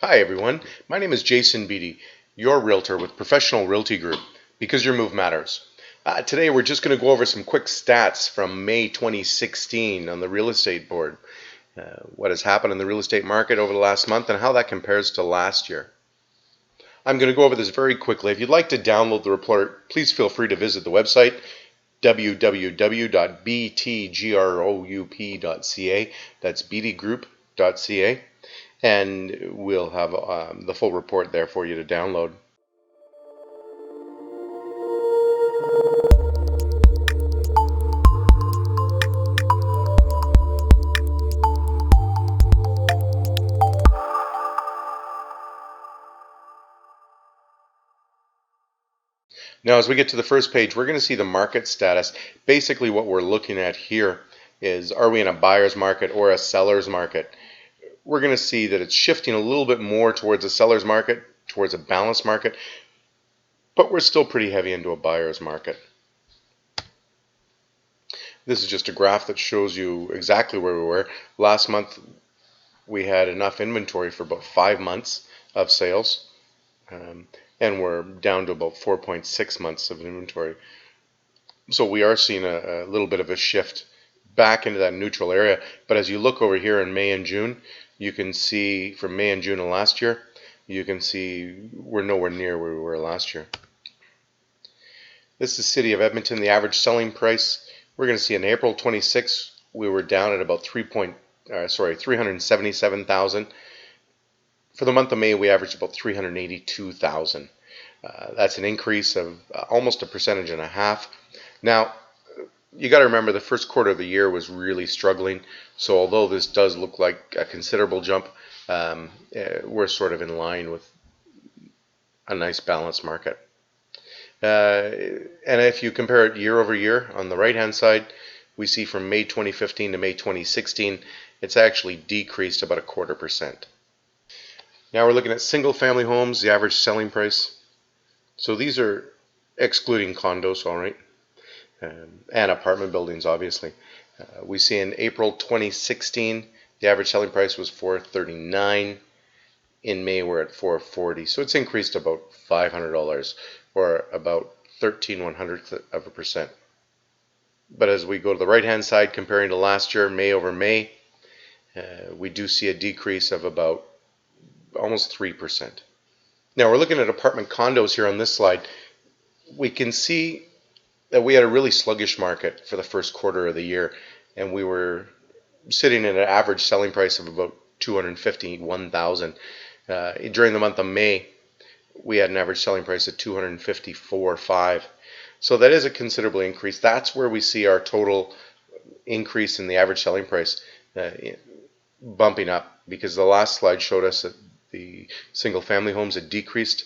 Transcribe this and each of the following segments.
Hi everyone, my name is Jason Beatty, your realtor with Professional Realty Group, because your move matters. Today we're just going to go over some quick stats from May 2016 on the real estate board. What has happened in the real estate market over the last month and how that compares to last year. I'm going to go over this very quickly. If you'd like to download the report, please feel free to visit the website www.btgroup.ca. That's btgroup.ca. And we'll have the full report there for you to download. Now, as we get to the first page, we're going to see the market status. Basically, what we're looking at here is, are we in a buyer's market or a seller's market? We're going to see that it's shifting a little bit more towards a seller's market, towards a balanced market, but we're still pretty heavy into a buyer's market. This is just a graph that shows you exactly where we were. Last month, we had enough inventory for about 5 months of sales, and we're down to about 4.6 months of inventory. So we are seeing a little bit of a shift back into that neutral area. But as you look over here in May and June, you can see from May and June of last year, you can see we're nowhere near where we were last year. This is the city of Edmonton, the average selling price. We're going to see in April 26, we were down at about 377,000. For the month of May, we averaged about 382,000. That's an increase of almost 1.5%. Now, you got to remember the first quarter of the year was really struggling. So although this does look like a considerable jump, we're sort of in line with a nice balanced market. And if you compare it year over year, on the right hand side, we see from May 2015 to May 2016, it's actually decreased about 0.25%. Now we're looking at single family homes, the average selling price. So these are excluding condos, all right, and apartment buildings, obviously. We see in April 2016, the average selling price was $439. In May, we're at $440. So it's increased about $500, or about 0.13%. But as we go to the right-hand side, comparing to last year, May over May, we do see a decrease of about almost 3%. Now we're looking at apartment condos here on this slide. We can see that we had a really sluggish market for the first quarter of the year, and we were sitting at an average selling price of about $251,000. During the month of May, we had an average selling price of $254,500. So that is a considerable increase. That's where we see our total increase in the average selling price bumping up, because the last slide showed us that the single family homes had decreased.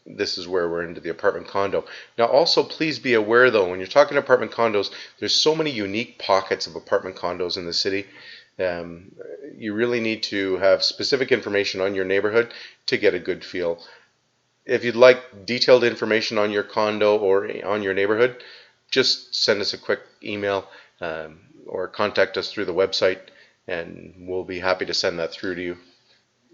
This is where we're into the apartment condo. Now also please be aware though, when you're talking apartment condos, there's so many unique pockets of apartment condos in the city. You really need to have specific information on your neighborhood to get a good feel. If you'd like detailed information on your condo or on your neighborhood, just send us a quick email or contact us through the website, and we'll be happy to send that through to you.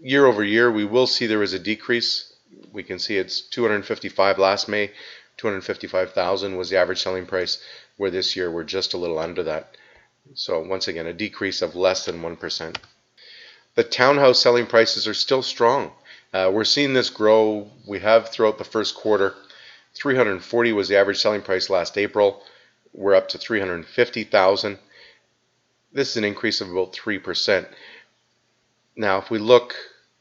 Year over year, we will see there is a decrease. We can see it's 255 last May, 255,000 was the average selling price, where this year we're just a little under that. So once again, a decrease of less than 1%. The townhouse selling prices are still strong. We're seeing this grow. We have throughout the first quarter. 340 was the average selling price last April. We're up to 350,000. This is an increase of about 3%. Now, if we look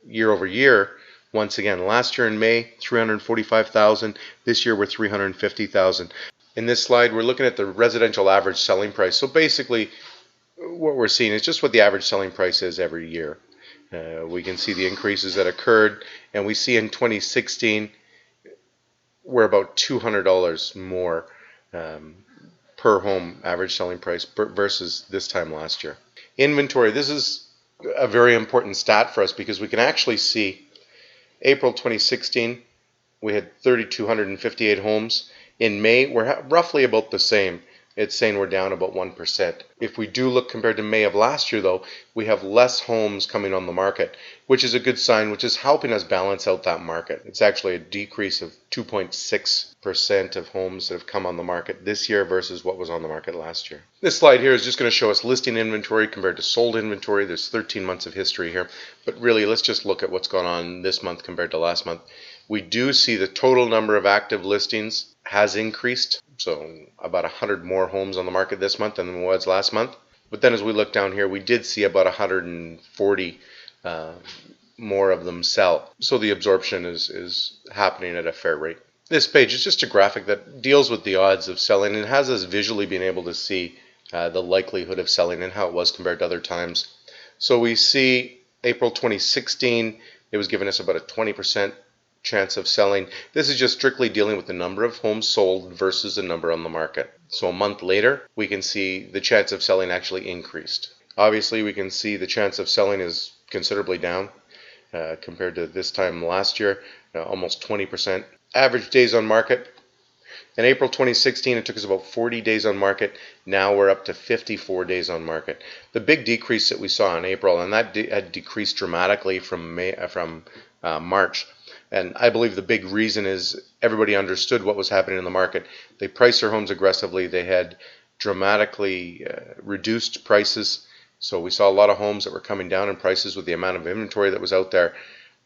year over year, once again, last year in May, 345,000. This year, we're 350,000. In this slide, we're looking at the residential average selling price. So basically, what we're seeing is just what the average selling price is every year. We can see the increases that occurred, and we see in 2016, we're about $200 more per home average selling price versus this time last year. Inventory, this is a very important stat for us because we can actually see April 2016, we had 3,258 homes. In May, we're roughly about the same. It's saying we're down about 1%. If we do look compared to May of last year, though, we have less homes coming on the market, which is a good sign, which is helping us balance out that market. It's actually a decrease of 2.6% of homes that have come on the market this year versus what was on the market last year. This slide here is just going to show us listing inventory compared to sold inventory. There's 13 months of history here, but really let's just look at what's gone on this month compared to last month. We do see the total number of active listings has increased, so about 100 more homes on the market this month than there was last month. But then as we look down here, we did see about 140 more of them sell. So the absorption is happening at a fair rate. This page is just a graphic that deals with the odds of selling and has us visually being able to see the likelihood of selling and how it was compared to other times. So we see April 2016, it was giving us about a 20% chance of selling. This is just strictly dealing with the number of homes sold versus the number on the market. So a month later, we can see the chance of selling actually increased. Obviously, we can see the chance of selling is considerably down compared to this time last year, almost 20%. Average days on market. In April 2016, it took us about 40 days on market. Now we're up to 54 days on market. The big decrease that we saw in April, and that had decreased dramatically from March. And I believe the big reason is everybody understood what was happening in the market. They priced their homes aggressively. They had dramatically reduced prices. So we saw a lot of homes that were coming down in prices with the amount of inventory that was out there.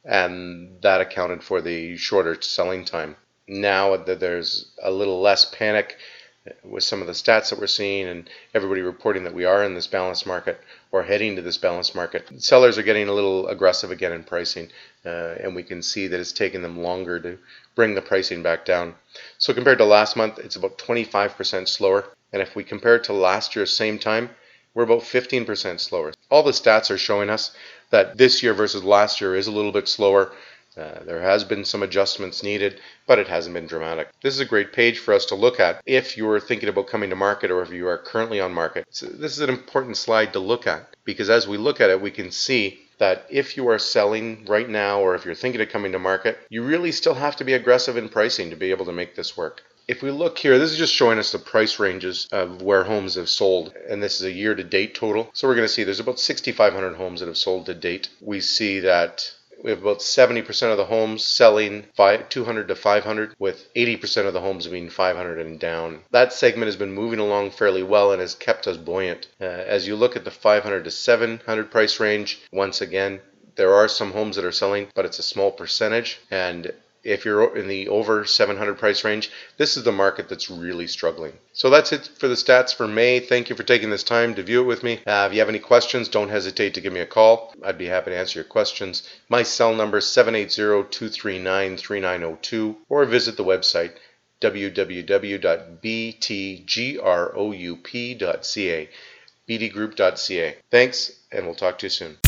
And that accounted for the shorter selling time. Now that there's a little less panic with some of the stats that we're seeing and everybody reporting that we are in this balanced market or heading to this balanced market, sellers are getting a little aggressive again in pricing, and we can see that it's taking them longer to bring the pricing back down. So compared to last month, it's about 25% slower, and if we compare it to last year's same time, we're about 15% slower. All the stats are showing us that this year versus last year is a little bit slower. There has been some adjustments needed, but it hasn't been dramatic. This is a great page for us to look at if you are thinking about coming to market or if you are currently on market. So this is an important slide to look at because as we look at it, we can see that if you are selling right now or if you're thinking of coming to market, you really still have to be aggressive in pricing to be able to make this work. If we look here, this is just showing us the price ranges of where homes have sold, and this is a year-to-date total. So we're going to see there's about 6,500 homes that have sold to date. We see that we have about 70% of the homes selling 200 to 500, with 80% of the homes being 500 and down. That segment has been moving along fairly well and has kept us buoyant. As you look at the 500 to 700 price range, once again, there are some homes that are selling, but it's a small percentage. And if you're in the over 700 price range, this is the market that's really struggling. So that's it for the stats for May. Thank you for taking this time to view it with me. If you have any questions, don't hesitate to give me a call. I'd be happy to answer your questions. My cell number is 780-239-3902 or visit the website www.btgroup.ca, btgroup.ca. Thanks, and we'll talk to you soon.